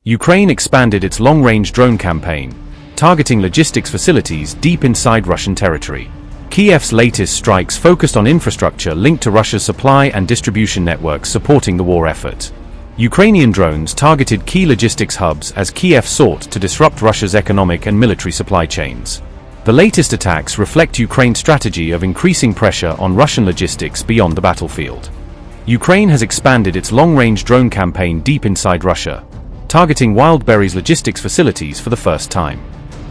Ukraine expanded its long-range drone campaign, targeting logistics facilities deep inside Russian territory. Kyiv's latest strikes focused on infrastructure linked to Russia's supply and distribution networks supporting the war effort. Ukrainian drones targeted key logistics hubs as Kyiv sought to disrupt Russia's economic and military supply chains. The latest attacks reflect Ukraine's strategy of increasing pressure on Russian logistics beyond the battlefield. Ukraine has expanded its long-range drone campaign deep inside Russia, targeting Wildberries logistics facilities for the first time.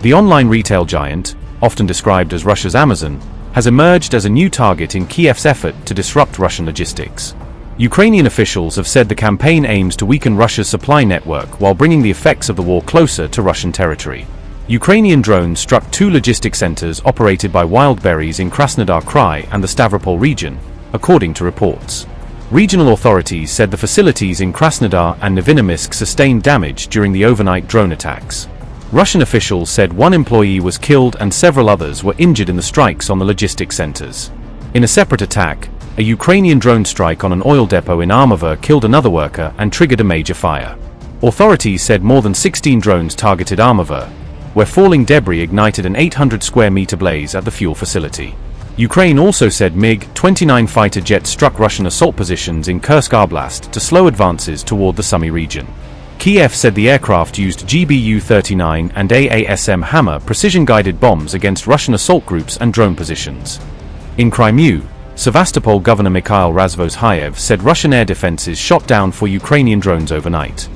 The online retail giant, often described as Russia's Amazon, has emerged as a new target in Kyiv's effort to disrupt Russian logistics. Ukrainian officials have said the campaign aims to weaken Russia's supply network while bringing the effects of the war closer to Russian territory. Ukrainian drones struck two logistics centers operated by Wildberries in Krasnodar Krai and the Stavropol region, according to reports. Regional authorities said the facilities in Krasnodar and Novosibirsk sustained damage during the overnight drone attacks. Russian officials said one employee was killed and several others were injured in the strikes on the logistics centers. In a separate attack, a Ukrainian drone strike on an oil depot in Armavir killed another worker and triggered a major fire. Authorities said more than 16 drones targeted Armavir, where falling debris ignited an 800 square meter blaze at the fuel facility. Ukraine also said MiG-29 fighter jets struck Russian assault positions in Kursk Oblast to slow advances toward the Sumy region. Kyiv said the aircraft used GBU-39 and AASM Hammer precision-guided bombs against Russian assault groups and drone positions. In Crimea, Sevastopol Governor Mikhail Razvozhayev said Russian air defenses shot down 4 Ukrainian drones overnight.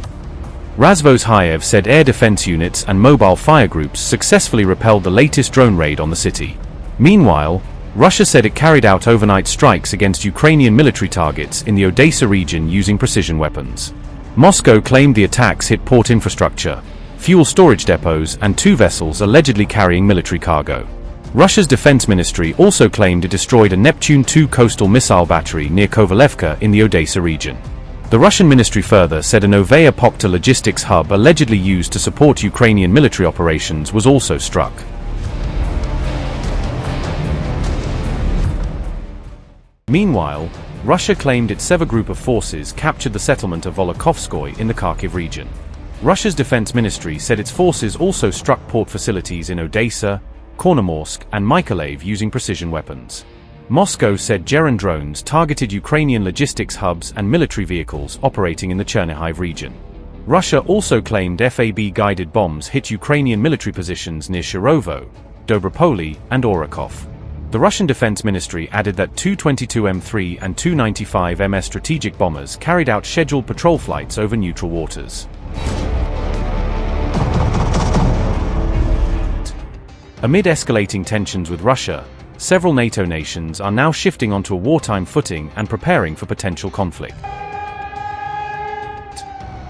Razvozhayev said air defense units and mobile fire groups successfully repelled the latest drone raid on the city. Meanwhile, Russia said it carried out overnight strikes against Ukrainian military targets in the Odesa region using precision weapons. Moscow claimed the attacks hit port infrastructure, fuel storage depots, and 2 vessels allegedly carrying military cargo. Russia's defense ministry also claimed it destroyed a Neptune II coastal missile battery near Kovalevka in the Odesa region. The Russian ministry further said a Novaya Pokhta logistics hub allegedly used to support Ukrainian military operations was also struck. Meanwhile, Russia claimed its Seva group of forces captured the settlement of Volokhovskoye in the Kharkiv region. Russia's defense ministry said its forces also struck port facilities in Odesa, Kornomorsk, and Mykolaiv using precision weapons. Moscow said Geran drones targeted Ukrainian logistics hubs and military vehicles operating in the Chernihiv region. Russia also claimed FAB-guided bombs hit Ukrainian military positions near Shirovo, Dobropoli, and Orakov. The Russian Defense Ministry added that 222M3 and 295MS strategic bombers carried out scheduled patrol flights over neutral waters. Amid escalating tensions with Russia, several NATO nations are now shifting onto a wartime footing and preparing for potential conflict.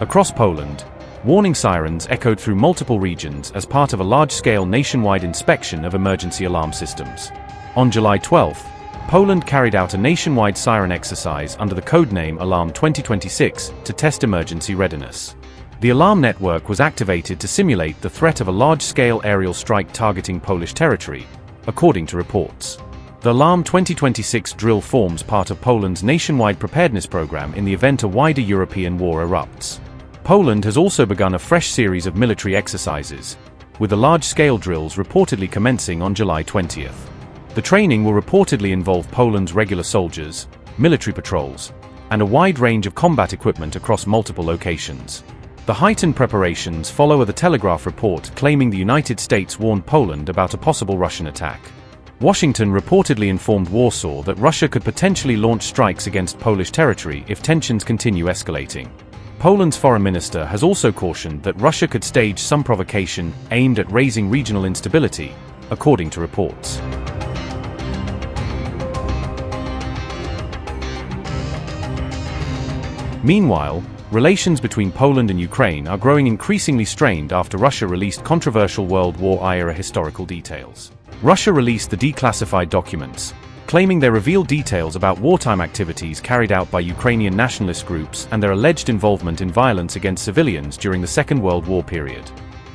Across Poland, warning sirens echoed through multiple regions as part of a large-scale nationwide inspection of emergency alarm systems. On July 12, Poland carried out a nationwide siren exercise under the codename Alarm 2026 to test emergency readiness. The alarm network was activated to simulate the threat of a large-scale aerial strike targeting Polish territory, according to reports. The Alarm 2026 drill forms part of Poland's nationwide preparedness program in the event a wider European war erupts. Poland has also begun a fresh series of military exercises, with the large-scale drills reportedly commencing on July 20th. The training will reportedly involve Poland's regular soldiers, military patrols, and a wide range of combat equipment across multiple locations. The heightened preparations follow a Telegraph report claiming the United States warned Poland about a possible Russian attack. Washington reportedly informed Warsaw that Russia could potentially launch strikes against Polish territory if tensions continue escalating. Poland's foreign minister has also cautioned that Russia could stage some provocation aimed at raising regional instability, according to reports. Meanwhile, relations between Poland and Ukraine are growing increasingly strained after Russia released controversial World War I-era historical details. Russia released the declassified documents, claiming they reveal details about wartime activities carried out by Ukrainian nationalist groups and their alleged involvement in violence against civilians during the Second World War period.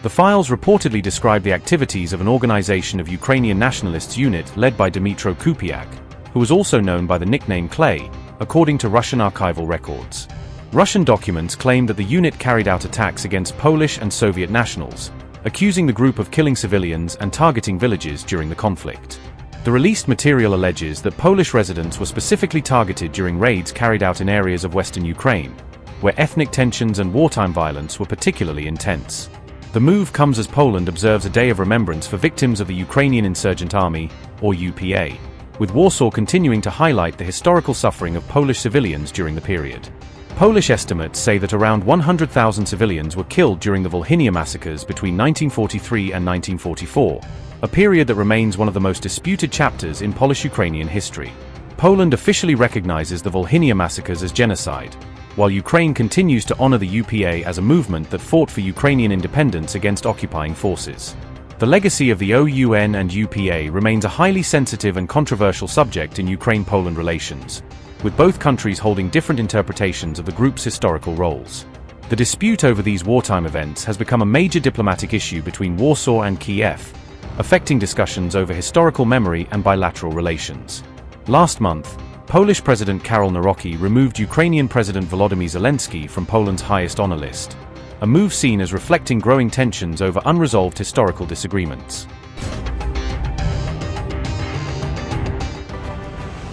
The files reportedly describe the activities of an organization of Ukrainian nationalists unit led by Dmytro Kupiak, who was also known by the nickname Clay, according to Russian archival records. Russian documents claim that the unit carried out attacks against Polish and Soviet nationals, accusing the group of killing civilians and targeting villages during the conflict. The released material alleges that Polish residents were specifically targeted during raids carried out in areas of western Ukraine, where ethnic tensions and wartime violence were particularly intense. The move comes as Poland observes a day of remembrance for victims of the Ukrainian Insurgent Army, or UPA, with Warsaw continuing to highlight the historical suffering of Polish civilians during the period. Polish estimates say that around 100,000 civilians were killed during the Volhynia massacres between 1943 and 1944, a period that remains one of the most disputed chapters in Polish-Ukrainian history. Poland officially recognizes the Volhynia massacres as genocide, while Ukraine continues to honor the UPA as a movement that fought for Ukrainian independence against occupying forces. The legacy of the OUN and UPA remains a highly sensitive and controversial subject in Ukraine-Poland relations, with both countries holding different interpretations of the group's historical roles. The dispute over these wartime events has become a major diplomatic issue between Warsaw and Kyiv, affecting discussions over historical memory and bilateral relations. Last month, Polish President Karol Nawrocki removed Ukrainian President Volodymyr Zelensky from Poland's highest honor list, a move seen as reflecting growing tensions over unresolved historical disagreements.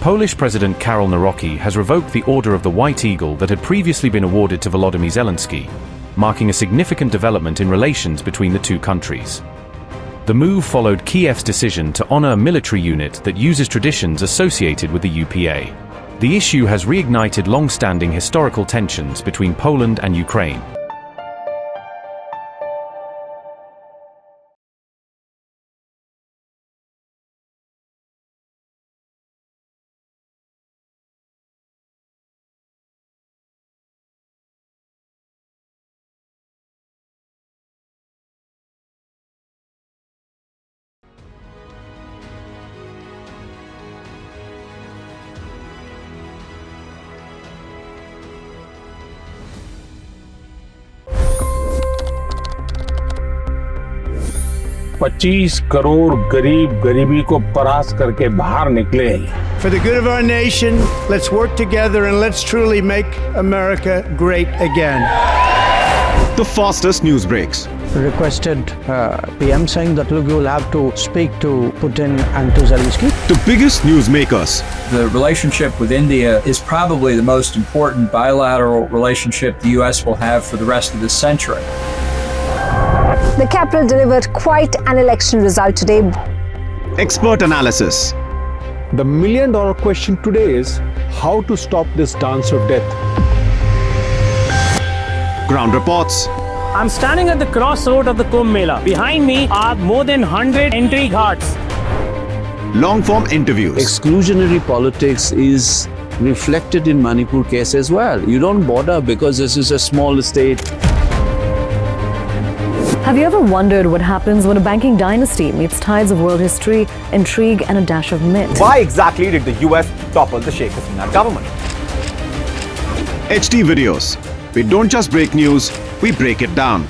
Polish President Karol Nawrocki has revoked the Order of the White Eagle that had previously been awarded to Volodymyr Zelensky, marking a significant development in relations between the two countries. The move followed Kyiv's decision to honor a military unit that uses traditions associated with the UPA. The issue has reignited long-standing historical tensions between Poland and Ukraine. $25 crore गरीब गरीबी को परास्त करके बाहर निकले। For the good of our nation, let's work together and let's truly make America great again. The fastest news breaks. Requested PM saying that look, you will have to speak to Putin and to Zelensky. The biggest newsmakers. The relationship with India is probably the most important bilateral relationship the U.S. will have for the rest of this century. The capital delivered quite an election result today. Expert analysis. The million-dollar question today is how to stop this dance of death. Ground reports. I'm standing at the crossroad of the Kumbh Mela. Behind me are more than 100 entry ghats. Long-form interviews. Exclusionary politics is reflected in Manipur case as well. You don't bother because this is a small state. Have you ever wondered what happens when a banking dynasty meets tides of world history, intrigue, and a dash of myth? Why exactly did the US topple the Sheikh Hasina government? HD videos. We don't just break news, we break it down.